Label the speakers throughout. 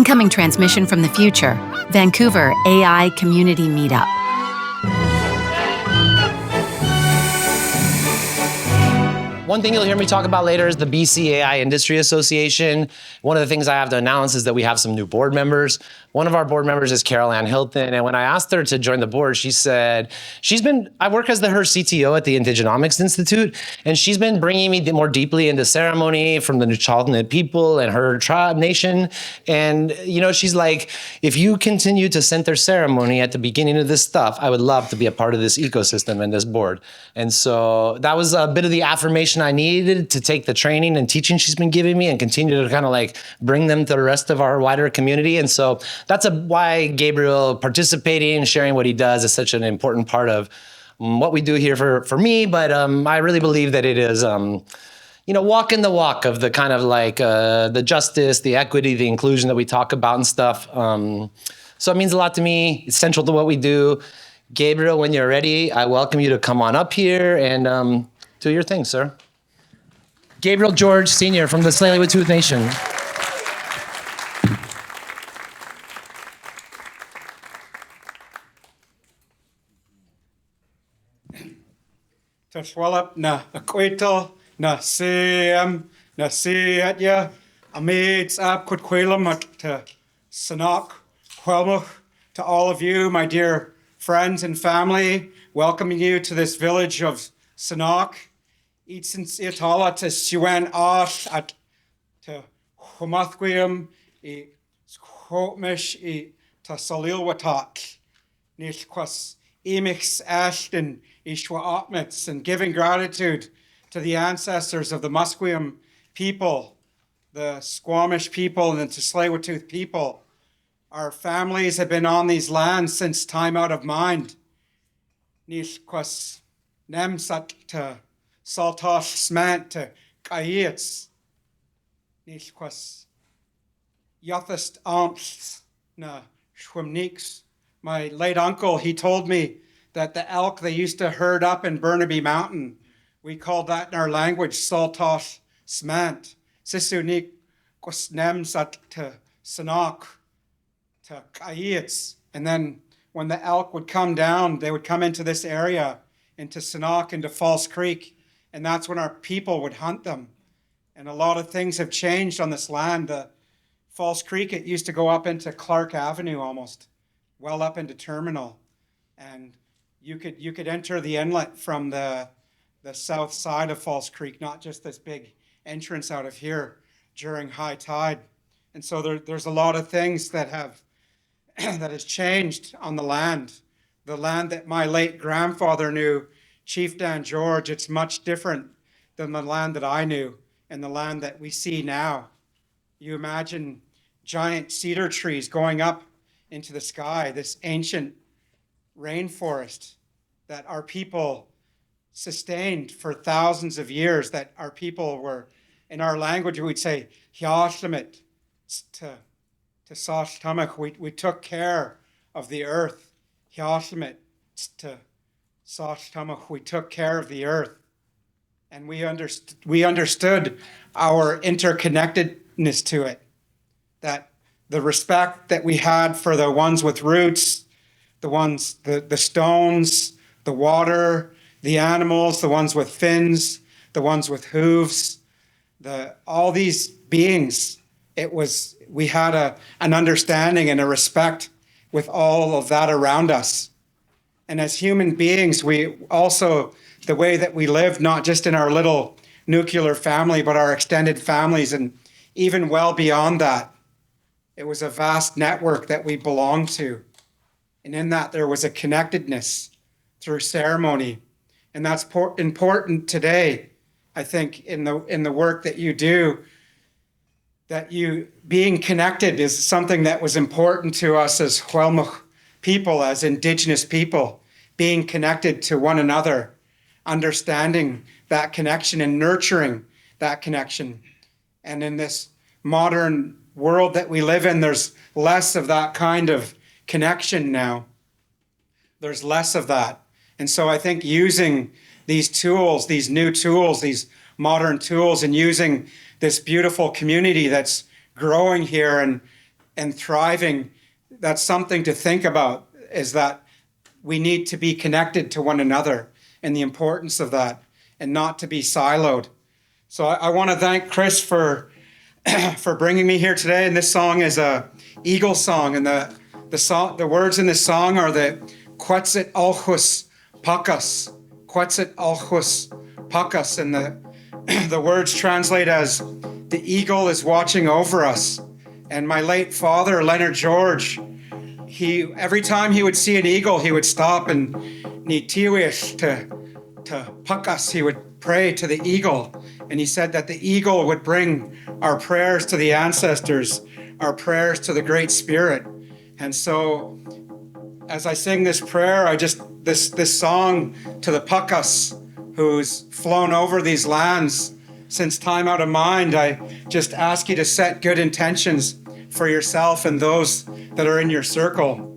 Speaker 1: Incoming transmission from the future, Vancouver AI Community Meetup.
Speaker 2: One thing you'll hear me talk about later is the BC AI Industry Association. One of the things I have to announce is that we have some new board members. One of our board members is Carol Ann Hilton, and when I asked her to join the board, she said, I work as her CTO at the Indigenomics Institute, and she's been bringing me more deeply into ceremony from the Nuu-chah-nulth people and her tribe nation. And she's like, if you continue to center ceremony at the beginning of this stuff, I would love to be a part of this ecosystem and this board. And so that was a bit of the affirmation I needed to take the training and teaching she's been giving me and continue to kind of bring them to the rest of our wider community. And so that's why Gabriel participating and sharing what he does is such an important part of what we do here for me. But I really believe that it is, walking the walk of the kind of the justice, the equity, the inclusion that we talk about and stuff. So it means a lot to me. It's central to what we do. Gabriel, when you're ready, I welcome you to come on up here and do your thing, sir. Gabriel George Sr. from the Tsleil-Waututh Nation.
Speaker 3: Tashwalap na akwito na siyam na siyatya amid ab kutquilam to sanak kwelmuch to all of you, my dear friends and family, welcoming you to this village of Sanak. It's itala to Siwan Ash at to Musqueam, Squamish, to Tsleil-Waututh, Nishkwas Emix Ashton, Ishwa Atmits, and giving gratitude to the ancestors of the Musqueam people, the Squamish people, and the Tsleil-Waututh people. Our families have been on these lands since time out of mind. Nishkwas Nemsat to Saltosh Smant to Kayits. Nishkwas Yothist Amps na Schwimniks. My late uncle, he told me that the elk they used to herd up in Burnaby Mountain, we called that in our language Saltosh Smant. Sisunik Kwas Nemsat to Sanak to Kayits. And then when the elk would come down, they would come into this area, into Sanak, into False Creek, and that's when our people would hunt them. And a lot of things have changed on this land. False Creek, it used to go up into Clark Avenue almost, well up into Terminal. And you could enter the inlet from the south side of False Creek, not just this big entrance out of here during high tide. And so there's a lot of things that has changed on the land. The land that my late grandfather knew, Chief Dan George, it's much different than the land that I knew and the land that we see now. You imagine giant cedar trees going up into the sky, this ancient rainforest that our people sustained for thousands of years, that our people were, in our language, we'd say, Hiashlimit, to Sashtamach, we took care of the earth. Hiashlimit, to Sashtamach, we took care of the earth. And we understood our interconnectedness to it, that the respect that we had for the ones with roots, the stones, the water, the animals, the ones with fins, the ones with hooves, all these beings, we had an understanding and a respect with all of that around us. And as human beings, we also, the way that we live, not just in our little nuclear family, but our extended families, and even well beyond that, it was a vast network that we belonged to. And in that, there was a connectedness through ceremony. And that's important today, I think, in the work that you do, that you being connected is something that was important to us as Huelmuch people, as Indigenous people, being connected to one another, understanding that connection and nurturing that connection. And in this modern world that we live in, there's less of that kind of connection now. There's less of that. And so I think using these tools, these new tools, these modern tools, and using this beautiful community that's growing here and and thriving, that's something to think about, is that we need to be connected to one another and the importance of that and not to be siloed. So I want to thank Chris for bringing me here today. And this song is a eagle song, and the words in this song are the Quetzit Alchus Pakas, Quetzit Alchus Pakas, and the words translate as the eagle is watching over us. And my late father, Leonard George, every time he would see an eagle, he would stop and nitiwish to Pakas. He would pray to the eagle. And he said that the eagle would bring our prayers to the ancestors, our prayers to the Great Spirit. And so as I sing this prayer, this song to the Pakas who's flown over these lands since time out of mind, I just ask you to set good intentions for yourself and those that are in your circle.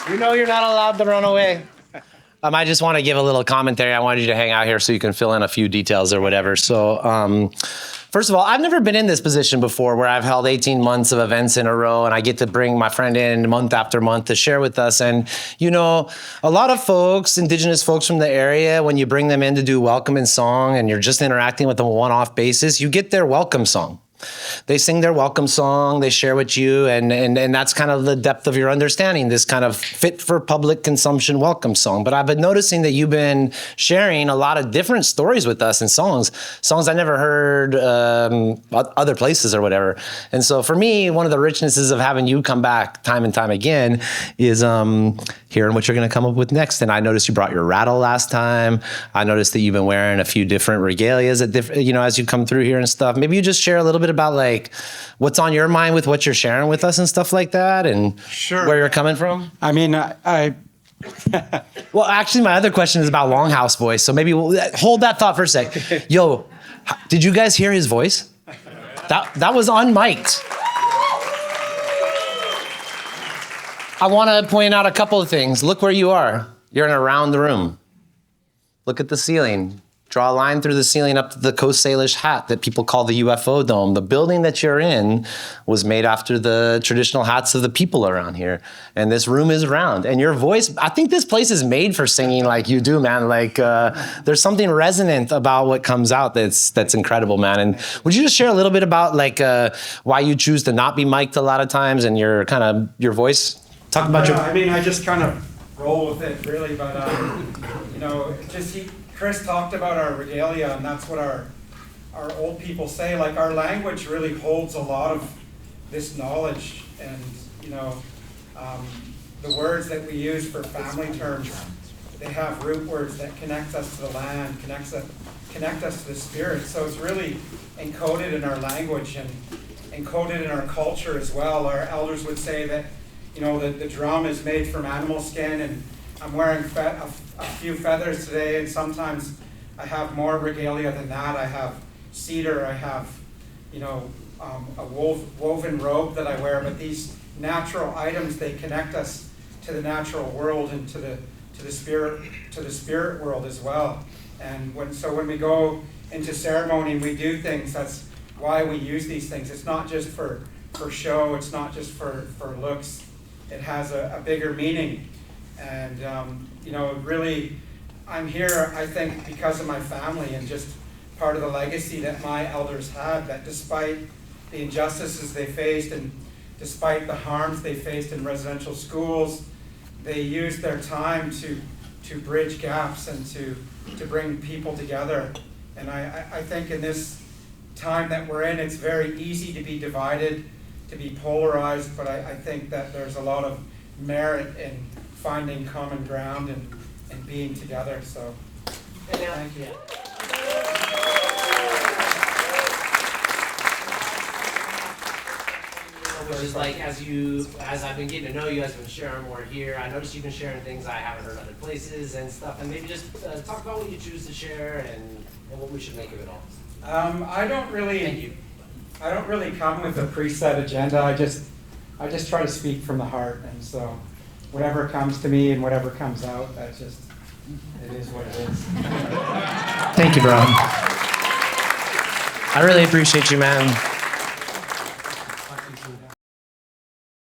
Speaker 2: You know you're not allowed to run away. I just want to give a little commentary. I wanted you to hang out here so you can fill in a few details or whatever. So, first of all, I've never been in this position before where I've held 18 months of events in a row and I get to bring my friend in month after month to share with us. And, you know, a lot of folks, Indigenous folks from the area, when you bring them in to do welcome and song and you're just interacting with them on a one-off basis, you get their welcome song. They sing their welcome song, they share with you, and that's kind of the depth of your understanding, this kind of fit for public consumption welcome song. But I've been noticing that you've been sharing a lot of different stories with us and songs I never heard other places or whatever. And so for me, one of the richnesses of having you come back time and time again is hearing what you're going to come up with next. And I noticed you brought your rattle last time. I noticed that you've been wearing a few different regalias as you come through here and stuff. Maybe you just share a little bit about like what's on your mind with what you're sharing with us and stuff like that, and
Speaker 3: sure,
Speaker 2: where you're coming from.
Speaker 3: I mean,
Speaker 2: Well, actually, my other question is about Longhouse voice. So maybe we'll hold that thought for a sec. Yo, did you guys hear his voice? That was unmiked. I want to point out a couple of things. Look where you are. You're in around the room. Look at the ceiling. Draw a line through the ceiling up to the Coast Salish hat that people call the UFO dome. The building that you're in was made after the traditional hats of the people around here. And this room is round. And your voice, I think this place is made for singing like you do, man. Like there's something resonant about what comes out that's incredible, man. And would you just share a little bit about like why you choose to not be mic'd a lot of times and your voice? Talk about your...
Speaker 3: I mean, I just kind of roll with it, really. But, you know, Chris talked about our regalia, and that's what our old people say. Like, our language really holds a lot of this knowledge, and, you know, the words that we use for family terms, they have root words that connect us to the land, connect us to the spirit. So it's really encoded in our language and encoded in our culture as well. Our elders would say that, you know, the drum is made from animal skin, and I'm wearing a few feathers today, and sometimes I have more regalia than that. I have cedar, I have, you know, a woven robe that I wear, but these natural items, they connect us to the natural world and to the spirit world as well. And when we go into ceremony and we do things, that's why we use these things. It's not just for show, it's not just for looks. It has a bigger meaning. And, you know, really, I'm here, I think, because of my family and just part of the legacy that my elders had, that despite the injustices they faced and despite the harms they faced in residential schools, they used their time to bridge gaps and to bring people together. And I think in this time that we're in, it's very easy to be divided, to be polarized, but I think that there's a lot of merit in finding common ground and being together. So, thank you.
Speaker 4: Which is like, as I've been getting to know you, as I've been sharing more here, I noticed you've been sharing things I haven't heard other places and stuff, and maybe just talk about what you choose to share and what we should make of it all.
Speaker 3: I don't really come with a preset agenda. I just try to speak from the heart, and so whatever comes to me and whatever comes out, it is what it is.
Speaker 2: Thank you, bro. I really appreciate you, man.